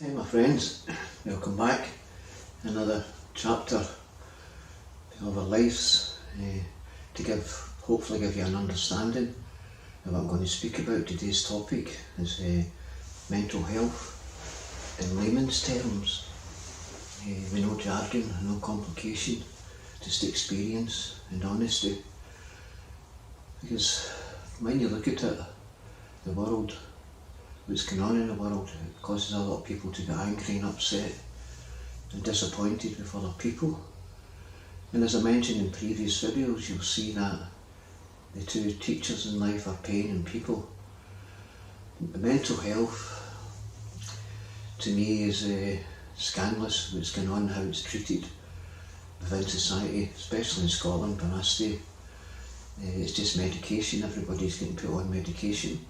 Hey my friends, welcome back. Another chapter of our lives to hopefully give you an understanding of what I'm going to speak about. Today's topic is mental health in layman's terms. With no jargon, no complication, just experience and honesty. Because when you look at it, the world, what's going on in the world, it causes a lot of people to get angry and upset and disappointed with other people. And as I mentioned in previous videos, you'll see that the two teachers in life are pain and people. The mental health, to me, is scandalous what's going on, how it's treated within society, especially in Scotland where I stay. It's just medication, everybody's getting put on medication.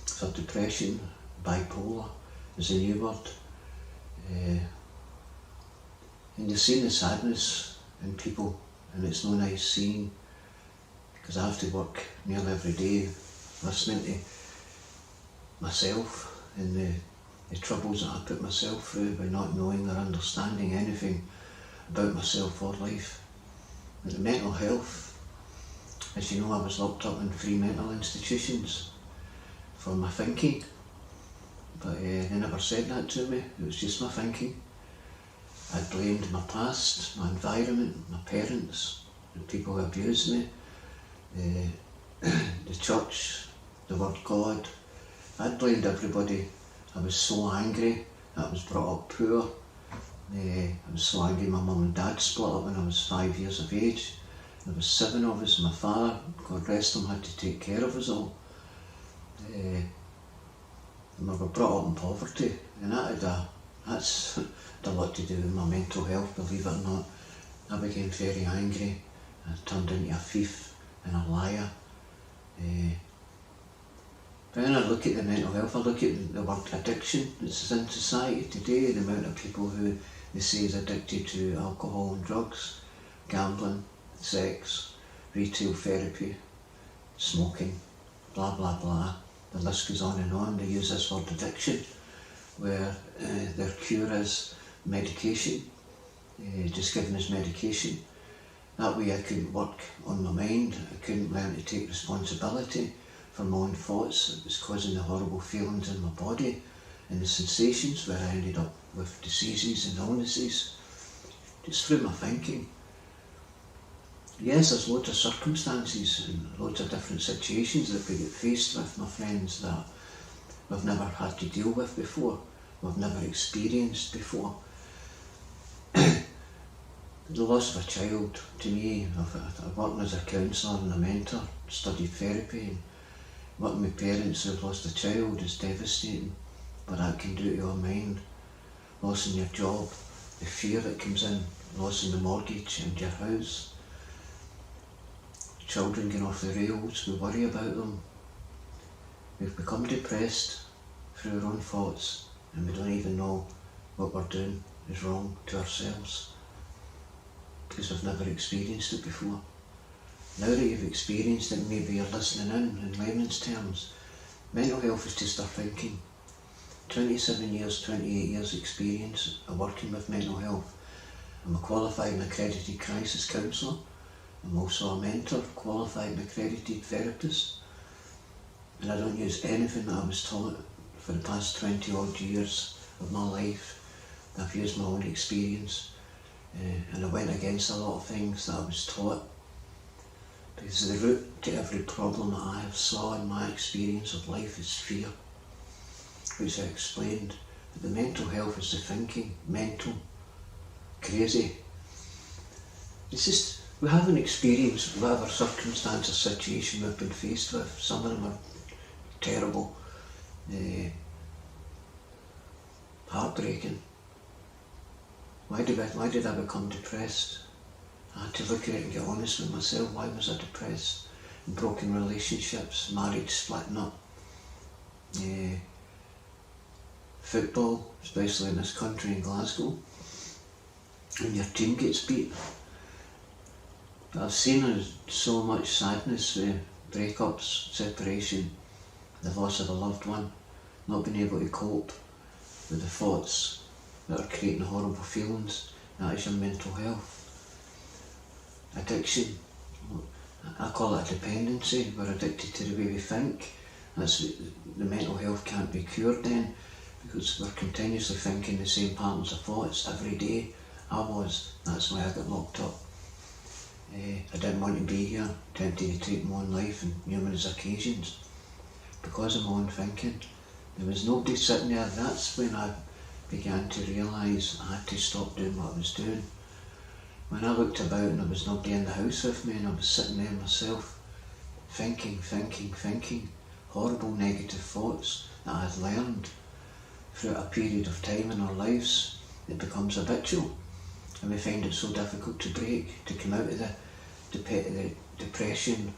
For depression, bipolar is a new word. And you're seeing the sadness in people, and it's no nice seeing, because I have to work nearly every day listening to myself and the troubles that I put myself through by not knowing or understanding anything about myself or life. And the mental health, as you know, I was locked up in 3 mental institutions for my thinking, but they never said that to me. It was just my thinking. I blamed my past, my environment, my parents, the people who abused me, the church, the word God. I blamed everybody. I was so angry that I was brought up poor. I was so angry my mum and dad split up when I was 5 years of age. There was 7 of us. My father, God rest him, had to take care of us all. We were brought up in poverty, and that's had a lot to do with my mental health, believe it or not. I became very angry. I turned into a thief and a liar. But when I look at the mental health, I look at the word addiction that's in society today, the amount of people who they say is addicted to alcohol and drugs, gambling, sex, retail therapy, smoking, blah blah blah. The list goes on and on. They use this word addiction, where their cure is medication, just giving us medication. That way I couldn't work on my mind, I couldn't learn to take responsibility for my own thoughts. It was causing the horrible feelings in my body and the sensations, where I ended up with diseases and illnesses, just through my thinking. Yes, there's loads of circumstances and loads of different situations that we get faced with, my friends, that we've never had to deal with before, we've never experienced before. The loss of a child, to me, I've worked as a counsellor and a mentor, studied therapy, and working with parents who've lost a child is devastating, what that can do to your mind. Losing your job, the fear that comes in, losing the mortgage and your house. Children going off the rails, we worry about them. We've become depressed through our own thoughts, and we don't even know what we're doing is wrong to ourselves, because we've never experienced it before. Now that you've experienced it, maybe you're listening in layman's terms. Mental health is just our thinking. 27 years, 28 years experience of working with mental health. I'm a qualified and accredited crisis counsellor. I'm also a mentor, qualified and accredited therapist. And I don't use anything that I was taught for the past 20 odd years of my life. I've used my own experience, and I went against a lot of things that I was taught. Because the root to every problem that I have saw in my experience of life is fear, which I explained. But the mental health is the thinking, mental, crazy. It's just, we haven't experienced whatever circumstance or situation we've been faced with. Some of them are terrible, heartbreaking. Why did I become depressed? I had to look at it and get honest with myself. Why was I depressed? Broken relationships, marriage splitting up, football, especially in this country in Glasgow, and your team gets beat. I've seen so much sadness with breakups, separation, the loss of a loved one, not being able to cope, with the thoughts that are creating horrible feelings. That is your mental health. Addiction, I call it a dependency. We're addicted to the way we think. The mental health can't be cured then, because we're continuously thinking the same patterns of thoughts every day. That's why I got locked up. I didn't want to be here, tempted to take my own life on numerous occasions because of my own thinking. There was nobody sitting there. That's when I began to realise I had to stop doing what I was doing. When I looked about and there was nobody in the house with me and I was sitting there myself, thinking, horrible negative thoughts that I had learned throughout a period of time in our lives, it becomes habitual. And we find it so difficult to break, to come out of the depression,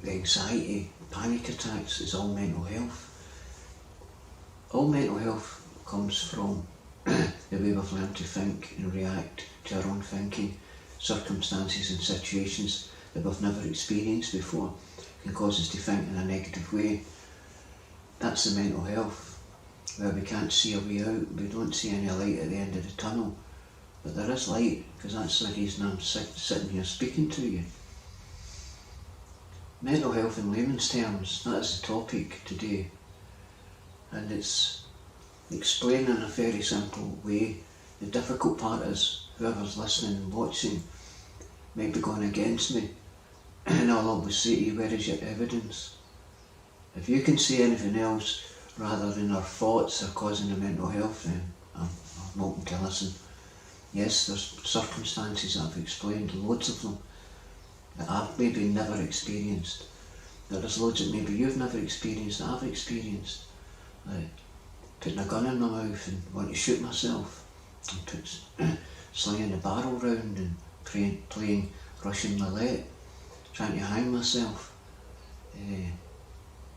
the anxiety, panic attacks. It's all mental health. All mental health comes from the way we've learned to think and react to our own thinking. Circumstances and situations that we've never experienced before can cause us to think in a negative way. That's the mental health, where we can't see a way out, we don't see any light at the end of the tunnel. But there is light, because that's the reason I'm sitting here speaking to you. Mental health in layman's terms, that is the topic today. And it's explained in a very simple way. The difficult part is, whoever's listening and watching might be going against me. And I'll always say to you, where is your evidence? If you can see anything else rather than our thoughts are causing the mental health, then I'm open to listen. Yes, there's circumstances that I've explained, loads of them, that I've maybe never experienced. There's loads that maybe you've never experienced that I've experienced. Like putting a gun in my mouth and wanting to shoot myself, and slinging the barrel round and playing Russian roulette, trying to hang myself.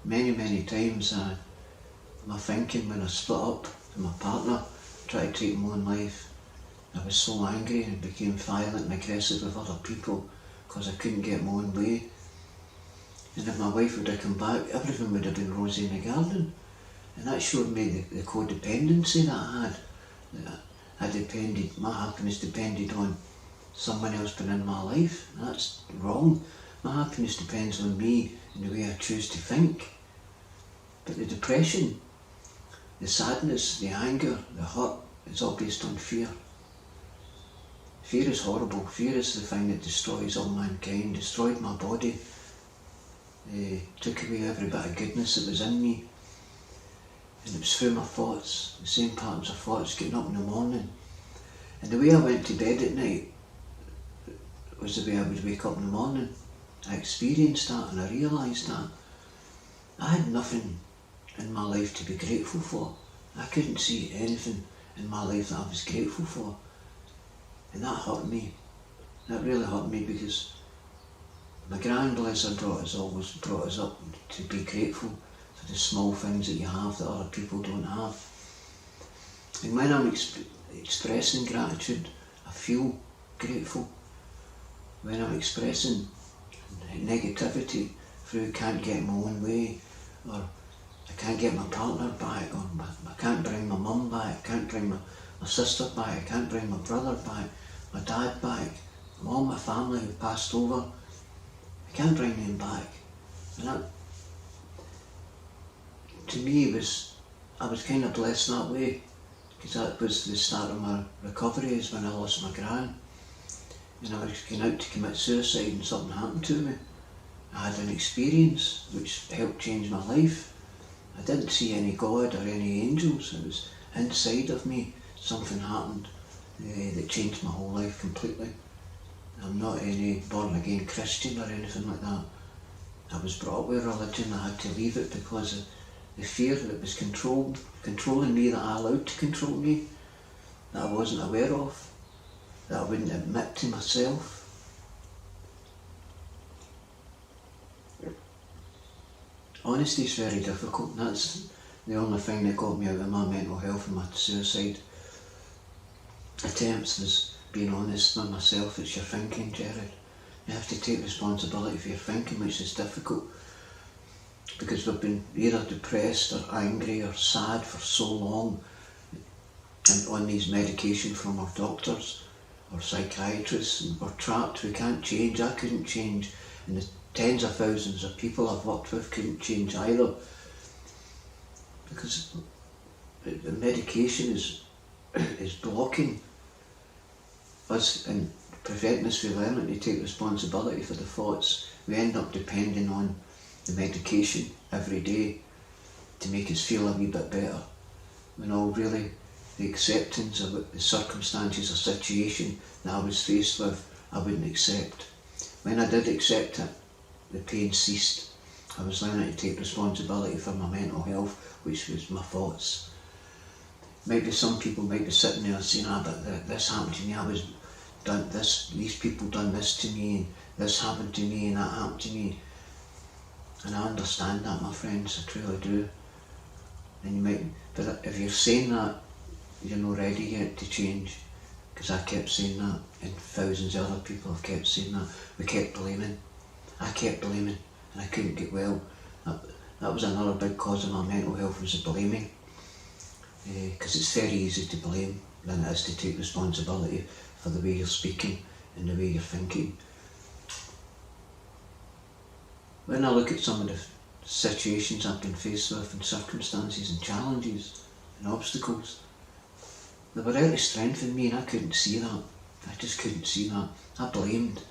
Many times my thinking when I split up with my partner, tried to take my own life, I was so angry and became violent and aggressive with other people because I couldn't get my own way. And if my wife would have come back, everything would have been rosy in the garden. And that showed me the codependency that I had. My happiness depended on someone else being in my life. That's wrong. My happiness depends on me and the way I choose to think. But the depression, the sadness, the anger, the hurt, it's all based on fear. Fear is horrible. Fear is the thing that destroys all mankind, destroyed my body, took away every bit of goodness that was in me. And it was through my thoughts, the same patterns of thoughts, getting up in the morning. And the way I went to bed at night was the way I would wake up in the morning. I experienced that and I realised that. I had nothing in my life to be grateful for. I couldn't see anything in my life that I was grateful for. And that hurt me. That really hurt me, because my grand, bless her, always brought us up to be grateful for the small things that you have that other people don't have. And when I'm expressing gratitude, I feel grateful. When I'm expressing negativity through can't get my own way, or I can't get my partner back, or I can't bring my mum back, I can't bring my sister back, I can't bring my brother back, my dad back, all my family who passed over, I can't bring them back. And that, to me, I was kind of blessed that way, because that was the start of my recovery, is when I lost my gran. And I was going out to commit suicide and something happened to me. I had an experience which helped change my life. I didn't see any God or any angels. It was inside of me. Something happened that changed my whole life completely. I'm not any born again Christian or anything like that. I was brought up with religion. I had to leave it because of the fear that was controlling me, that I allowed to control me, that I wasn't aware of, that I wouldn't admit to myself. Honesty is very difficult, and that's the only thing that got me out of my mental health and my suicide attempts, was being honest with myself. It's your thinking, Jared. You have to take responsibility for your thinking, which is difficult. because we've been either depressed or angry or sad for so long and on these medication from our doctors or psychiatrists, and we're trapped, we can't change. I couldn't change, and the tens of thousands of people I've worked with couldn't change either, because the medication is blocking us and preventing us from learning to take responsibility for the thoughts. We end up depending on the medication every day to make us feel a wee bit better, when all really the acceptance of the circumstances or situation that I was faced with, I wouldn't accept. When I did accept it, the pain ceased. I was learning to take responsibility for my mental health, which was my thoughts. Maybe some people might be sitting there saying, but this happened to me, I was done this, these people done this to me, and this happened to me, and that happened to me. And I understand that, my friends, I truly do. And you might, but if you're saying that, you're not ready yet to change, because I kept saying that, and thousands of other people have kept saying that. We kept blaming. I kept blaming, and I couldn't get well. That was another big cause of my mental health, was the blaming. Because it's very easy to blame than it is to take responsibility for the way you're speaking and the way you're thinking. When I look at some of the situations I've been faced with, and circumstances and challenges and obstacles, they were out of strength in me, and I couldn't see that. I just couldn't see that. I blamed.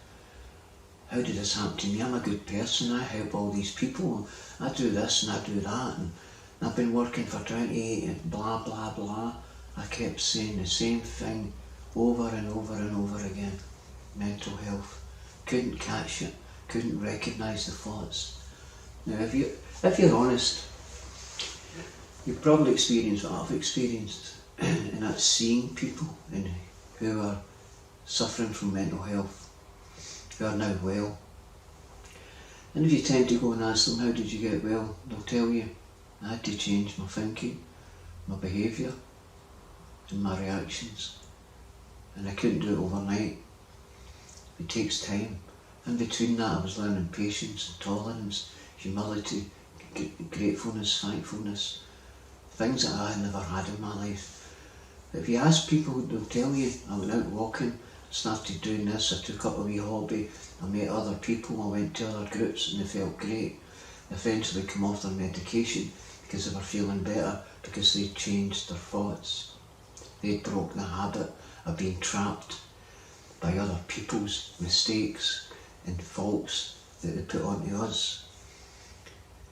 How did this happen to me? I'm a good person, I help all these people, I do this and I do that, and I've been working for 28 and blah blah blah. I kept saying the same thing over and over and over again. Mental health. Couldn't catch it, couldn't recognise the thoughts. Now if you're honest, you've probably experienced what I've experienced, and that's seeing people who are suffering from mental health, who are now well. And if you tend to go and ask them, how did you get well, they'll tell you, I had to change my thinking, my behaviour and my reactions, and I couldn't do it overnight. It takes time. In between that I was learning patience and tolerance, humility, gratefulness, thankfulness, things that I had never had in my life. If you ask people, they'll tell you, I went out walking, started doing this, I took up a wee hobby, I met other people, I went to other groups and they felt great. Eventually come off their medication because they were feeling better, because they changed their thoughts. They broke the habit of being trapped by other people's mistakes and faults that they put onto us.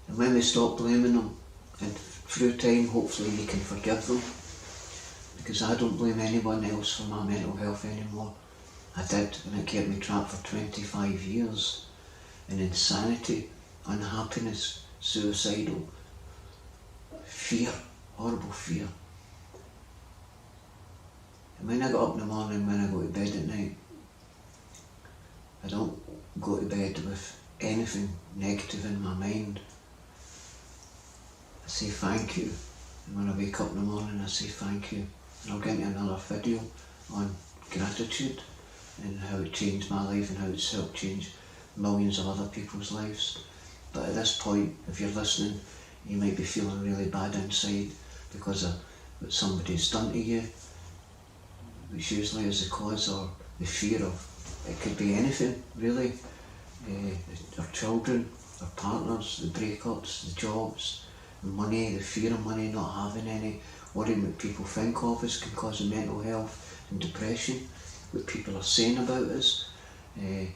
And when we stop blaming them, and through time hopefully you can forgive them, because I don't blame anyone else for my mental health anymore. I did, and it kept me trapped for 25 years in insanity, unhappiness, suicidal, fear, horrible fear. And when I get up in the morning, when I go to bed at night, I don't go to bed with anything negative in my mind. I say thank you, and when I wake up in the morning I say thank you. And I'll get into another video on gratitude and how it changed my life and how it's helped change millions of other people's lives. But at this point, if you're listening, you might be feeling really bad inside because of what somebody's done to you, which usually is the cause, or the fear of, it could be anything really, our children, our partners, the breakups, the jobs, the money, the fear of money, not having any, worrying what people think of us can cause mental health and depression, what people are saying about us. And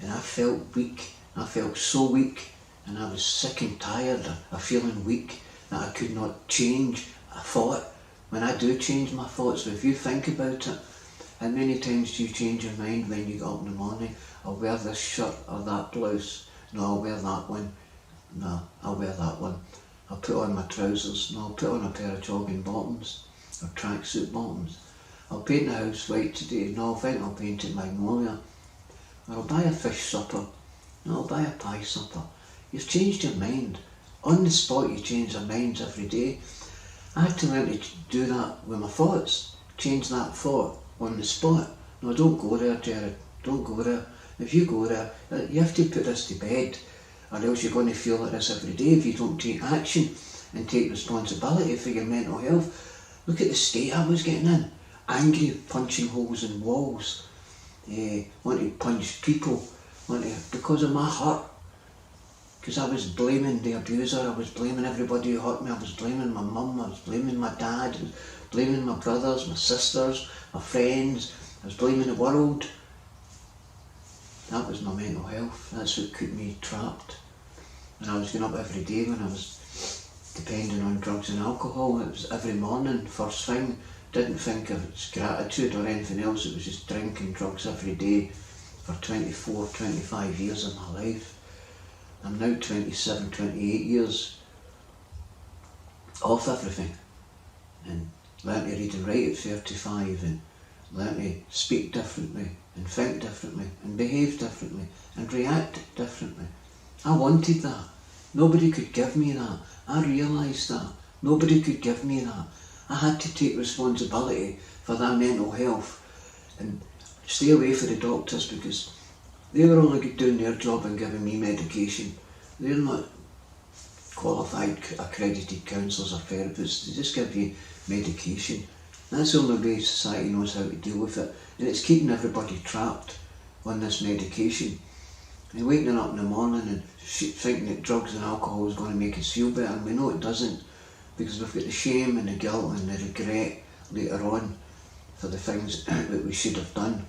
I felt weak, I felt so weak, and I was sick and tired of feeling weak, that I could not change a thought. When I do change my thoughts, but if you think about it, how many times do you change your mind when you get up in the morning? I'll wear this shirt or that blouse. No, I'll wear that one. No, I'll wear that one. I'll put on my trousers. No, I'll put on a pair of jogging bottoms or tracksuit bottoms. I'll paint the house white today. No, I think I'll paint it magnolia. Or I'll buy a fish supper. No, I'll buy a pie supper. You've changed your mind. On the spot you change our minds every day. I had to learn to do that with my thoughts. Change that thought on the spot. No, don't go there, Jared. Don't go there. If you go there, you have to put this to bed. or else you're going to feel like this every day if you don't take action and take responsibility for your mental health. Look at the state I was getting in. Angry, punching holes in walls, wanting to punch people, because of my hurt. Because I was blaming the abuser, I was blaming everybody who hurt me, I was blaming my mum, I was blaming my dad, I was blaming my brothers, my sisters, my friends, I was blaming the world. That was my mental health, that's what kept me trapped. And I was going up every day when I was depending on drugs and alcohol. It was every morning, first thing. Didn't think of its gratitude or anything else, it was just drinking drugs every day for 24, 25 years of my life. I'm now 27, 28 years off everything, and learned to read and write at 35, and learned to speak differently, and think differently, and behave differently, and react differently. I wanted that. Nobody could give me that. I realised that. Nobody could give me that. I had to take responsibility for that mental health and stay away from the doctors, because they were only doing their job and giving me medication. They're not qualified, accredited counsellors or therapists. They just give you medication. That's the only way society knows how to deal with it. And it's keeping everybody trapped on this medication. And waking up in the morning and thinking that drugs and alcohol is going to make us feel better. And we know it doesn't, because we've got the shame and the guilt and the regret later on for the things that we should have done.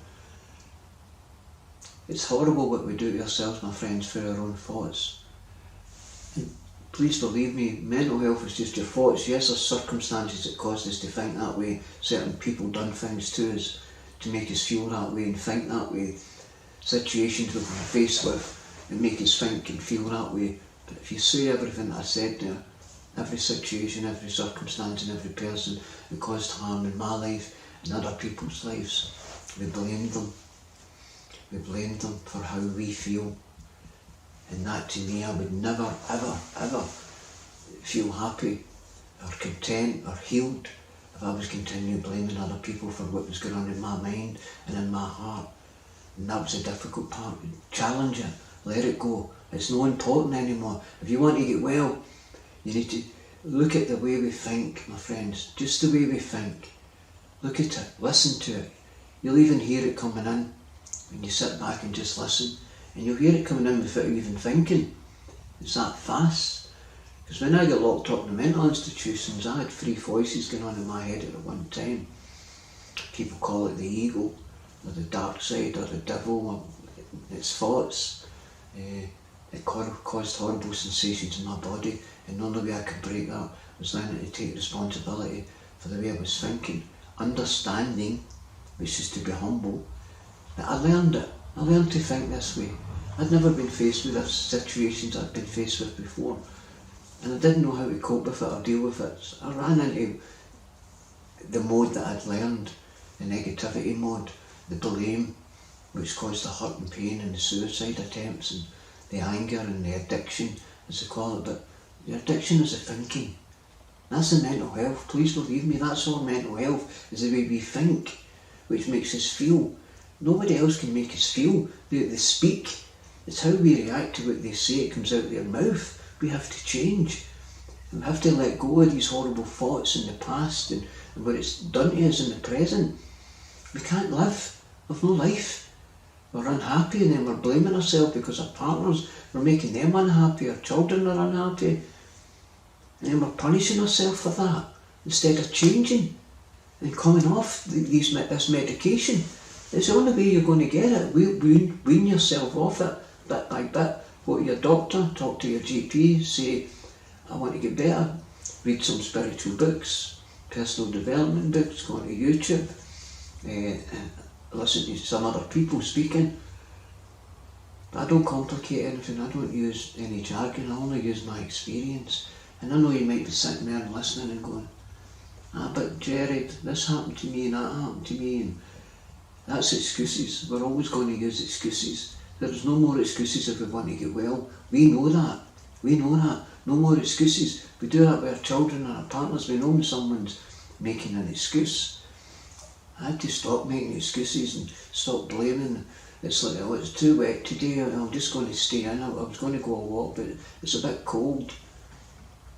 It's horrible what we do to ourselves, my friends, through our own thoughts. And please believe me, mental health is just your thoughts. Yes, there's circumstances that cause us to think that way. Certain people done things to us to make us feel that way and think that way. Situations we've been faced with that make us think and feel that way. But if you say everything that I said there, every situation, every circumstance and every person that caused harm in my life and other people's lives, we blamed them. We blamed them for how we feel. And that, to me, I would never, ever, ever feel happy or content or healed if I was continuing blaming other people for what was going on in my mind and in my heart. And that was the difficult part. Challenge it, let it go. It's not important anymore. If you want to get well, you need to look at the way we think, my friends. Just the way we think. Look at it, listen to it. You'll even hear it coming in when you sit back and just listen. And you'll hear it coming in without even thinking. It's that fast. Because when I got locked up in the mental institutions, I had 3 voices going on in my head at one time. People call it the ego, or the dark side, or the devil, or its thoughts. It caused horrible sensations in my body, and the only way I could break that was learning to take responsibility for the way I was thinking. Understanding, which is to be humble, that I learned it. I learned to think this way. I'd never been faced with the situations I'd been faced with before, and I didn't know how to cope with it or deal with it. So I ran into the mode that I'd learned, the negativity mode, the blame, which caused the hurt and pain and the suicide attempts and the anger and the addiction, as they call it. But the addiction is the thinking. That's the mental health. Please believe me, that's all mental health, is the way we think, which makes us feel. Nobody else can make us feel. They speak. It's how we react to what they say. It comes out of their mouth. We have to change. And we have to let go of these horrible thoughts in the past and what it's done to us in the present. We can't live. We've no life. We're unhappy, and then we're blaming ourselves because our partners, we're making them unhappy, our children are unhappy. And then we're punishing ourselves for that instead of changing and coming off this medication. It's the only way you're going to get it. Wean yourself off it bit by bit. Go to your doctor, talk to your GP, say, I want to get better. Read some spiritual books, personal development books, go to YouTube, listen to some other people speaking. But I don't complicate anything, I don't use any jargon, I only use my experience. And I know you might be sitting there and listening and going, but Jared, this happened to me and that happened to me. And that's excuses. We're always going to use excuses. There's no more excuses if we want to get well. We know that. We know that. No more excuses. We do that with our children and our partners. We know when someone's making an excuse. I had to stop making excuses and stop blaming It's like, oh, it's too wet today, I'm just going to stay in. I was going to go a walk, but it's a bit cold.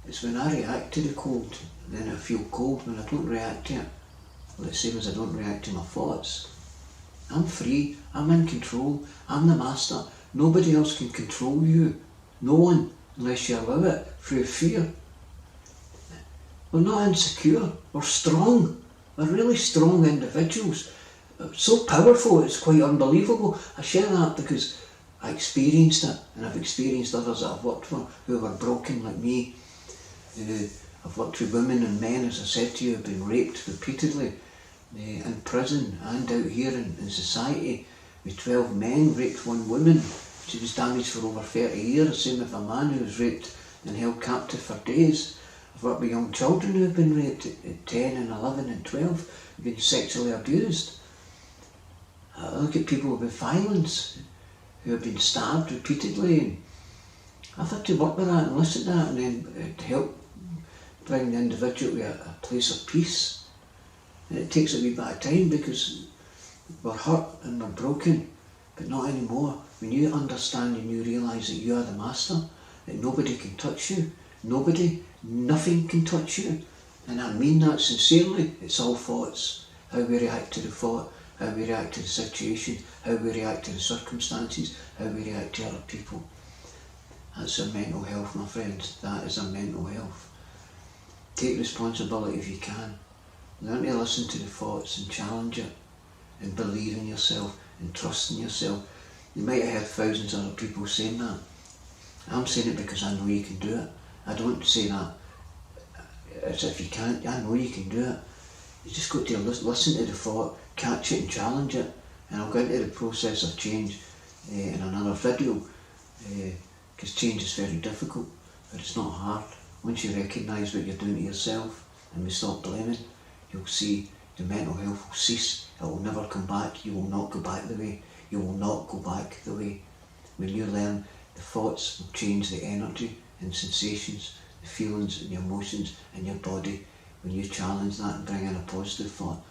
It's when I react to the cold, then I feel cold. When I don't react to it, well, it's the same as I don't react to my thoughts. I'm free, I'm in control, I'm the master. Nobody else can control you. No one, unless you allow it through fear. We're not insecure, we're strong. We're really strong individuals. So powerful, it's quite unbelievable. I share that because I experienced it, and I've experienced others that I've worked for who were broken like me. I've worked with women and men, as I said to you, who've been raped repeatedly in prison and out here in society. With 12 men raped one woman. She was damaged for over 30 years. Same with a man who was raped and held captive for days. I've worked with young children who have been raped at 10 and 11 and 12, who've been sexually abused. I look at people with violence who have been stabbed repeatedly, and I've had to work with that and listen to that, and then to help bring the individual to a place of peace. And it takes a wee bit of time because we're hurt and we're broken, but not anymore. When you understand and you realise that you are the master, that nobody can touch you, nothing can touch you, and I mean that sincerely. It's all thoughts. How we react to the thought, how we react to the situation, how we react to the circumstances, how we react to other people. That's our mental health, my friends. That is our mental health. Take responsibility if you can. Learn to listen to the thoughts and challenge it, and believe in yourself and trust in yourself. You might have heard thousands of other people saying that. I'm saying it because I know you can do it. I don't say that as if you can't. I know you can do it. You just got to listen to the thought, catch it and challenge it. And I'll go into the process of change in another video, because change is very difficult, but it's not hard. Once you recognise what you're doing to yourself and we stop blaming, you'll see the mental health will cease. It will never come back. You will not go back the way. You will not go back the way. When you learn, the thoughts will change the energy and sensations, the feelings and the emotions in your body. When you challenge that and bring in a positive thought,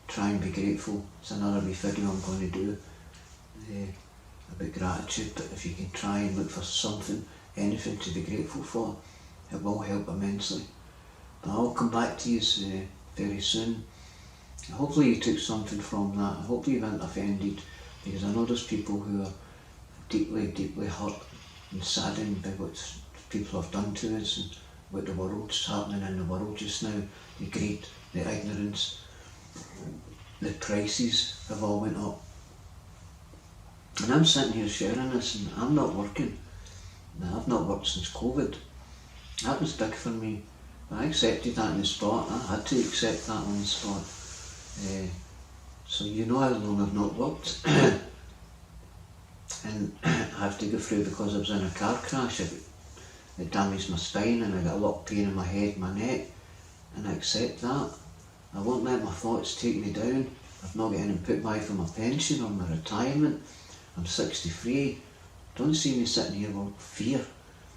try and be grateful. It's another wee video I'm going to do about gratitude, but if you can try and look for something, anything to be grateful for, it will help immensely. But I'll come back to you very soon. Hopefully you took something from that. Hopefully you weren't offended, because I know there's people who are deeply, deeply hurt and saddened by what people have done to us and what the world's happening in the world just now. The greed, the ignorance, the prices have all went up. And I'm sitting here sharing this, and I'm not working. Now, I've not worked since COVID. That was big for me. But I accepted that on the spot. I had to accept that on the spot. So you know how long I've not worked. And I have to go through because I was in a car crash. It damaged my spine and I got a lot of pain in my head, my neck. And I accept that. I won't let my thoughts take me down. I've not got any put by for my pension or my retirement. I'm 63. Don't see me sitting here with fear.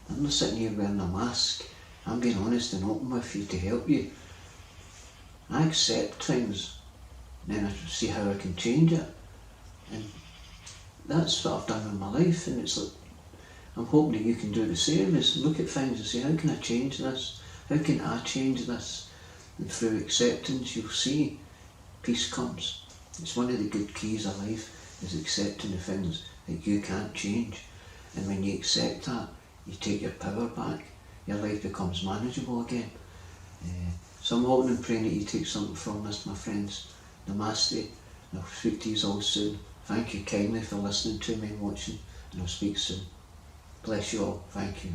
I'm not sitting here wearing a mask. I'm being honest and open with you to help you. I accept things, then I see how I can change it. And that's what I've done in my life, and it's like, I'm hoping that you can do the same, is look at things and say, how can I change this? How can I change this? And through acceptance, you'll see peace comes. It's one of the good keys of life, is accepting the things that you can't change. And when you accept that, you take your power back. Your life becomes manageable again. So I'm hoping and praying that you take something from this, my friends. Namaste, and I'll speak to you all soon. Thank you kindly for listening to me and watching, and I'll speak soon. Bless you all. Thank you.